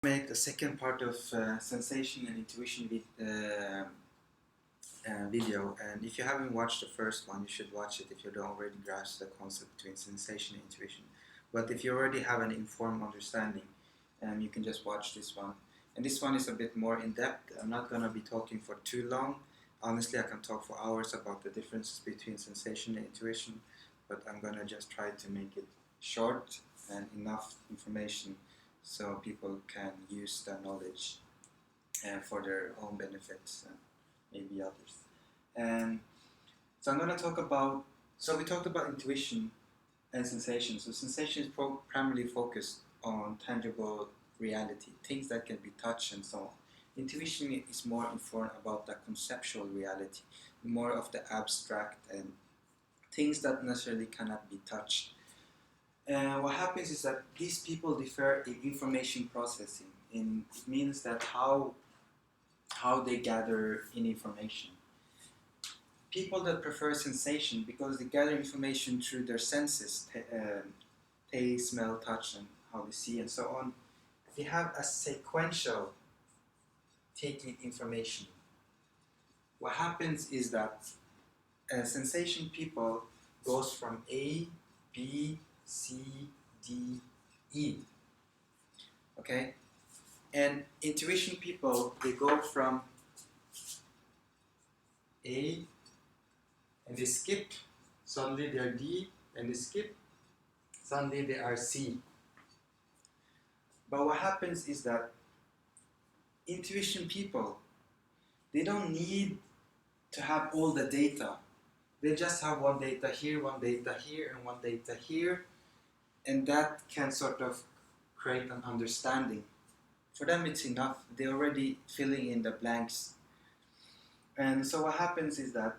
Make a second part of sensation and intuition video, and if you haven't watched the first one, you should watch it if you don't already grasp the concept between sensation and intuition. But if you already have an informed understanding, you can just watch this one. And this one is a bit more in depth. I'm not gonna be talking for too long. Honestly, I can talk for hours about the differences between sensation and intuition, but I'm gonna just try to make it short and enough information so people can use the knowledge for their own benefits and maybe others. And so I'm going to talk about, so we talked about intuition and sensation. So sensation is primarily focused on tangible reality, things that can be touched and so on. Intuition is more informed about the conceptual reality, more of the abstract and things that necessarily cannot be touched. And what happens is that these people differ in information processing. It means that how they gather in information. People that prefer sensation because they gather information through their senses, taste, smell, touch, and how they see, and so on. They have a sequential taking information. What happens is that sensation people goes from A, B, C, D, E. Okay? And intuition people, they go from A and they skip, suddenly they are D, and they skip, suddenly they are C. But what happens is that intuition people, they don't need to have all the data. They just have one data here, and one data here, and that can sort of create an understanding. For them it's enough. They're already filling in the blanks. And so what happens is that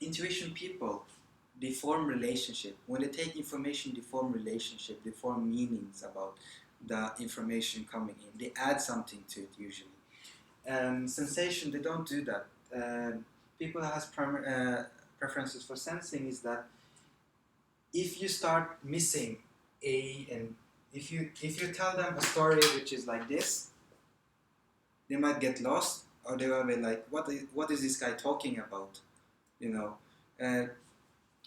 intuition people, they form relationship. When they take information, they form relationship, they form meanings about the information coming in. They add something to it usually. Sensation, they don't do that. People has preferences for sensing is that if you start missing A, and if you tell them a story which is like this, they might get lost, or they will be like, what is this guy talking about? You know,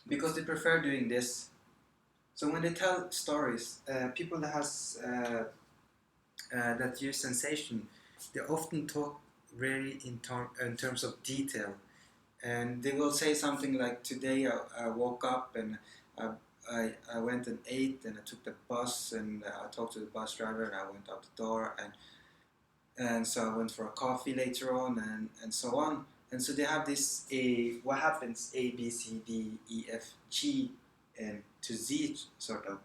because they prefer doing this. So when they tell stories, people that has that use sensation, they often talk very in terms of detail, and they will say something like, "Today I woke up and I went and ate, and I took the bus, and I talked to the bus driver, and I went out the door, and so I went for a coffee later on, and so on." And so they have this what happens A, B, C, D, E, F, G, and to Z sort of.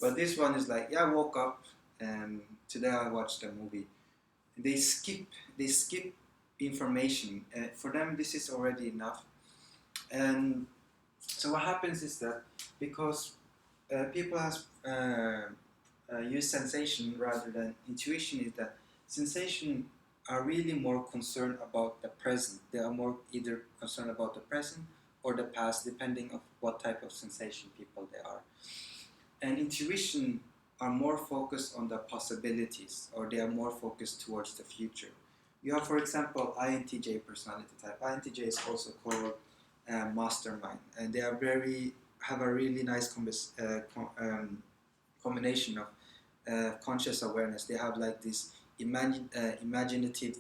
But this one is like, yeah, I woke up and today I watched a movie. They skip information. For them, this is already enough. And so what happens is that because people has use sensation rather than intuition, is that sensation are really more concerned about the present. They are more either concerned about the present or the past, depending on what type of sensation people they are. And intuition are more focused on the possibilities, or they are more focused towards the future. You have, for example, INTJ personality type. INTJ is also called mastermind, and they are have a really nice combination of conscious awareness. They have like this imaginative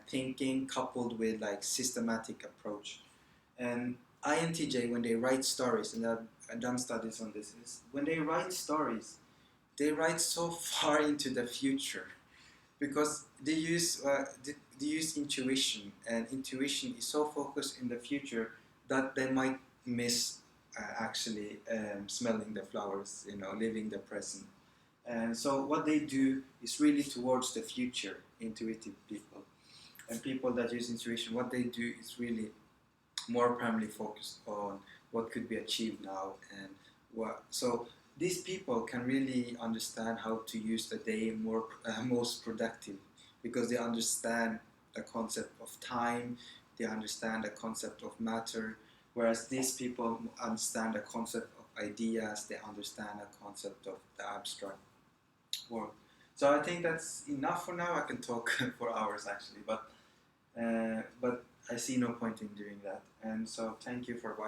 thinking coupled with like systematic approach. And INTJ, when they write stories, and I've done studies on this, is when they write stories, they write so far into the future because they use intuition, and intuition is so focused in the future that they might miss actually smelling the flowers, living the present. And so what they do is really towards the future, intuitive people. And people that use intuition, what they do is really more primarily focused on what could be achieved now, and so these people can really understand how to use the day most productive, because they understand the concept of time, they understand the concept of matter, whereas these people understand the concept of ideas, they understand the concept of the abstract world. So I think that's enough for now. I can talk for hours actually, but I see no point in doing that. And so thank you for watching.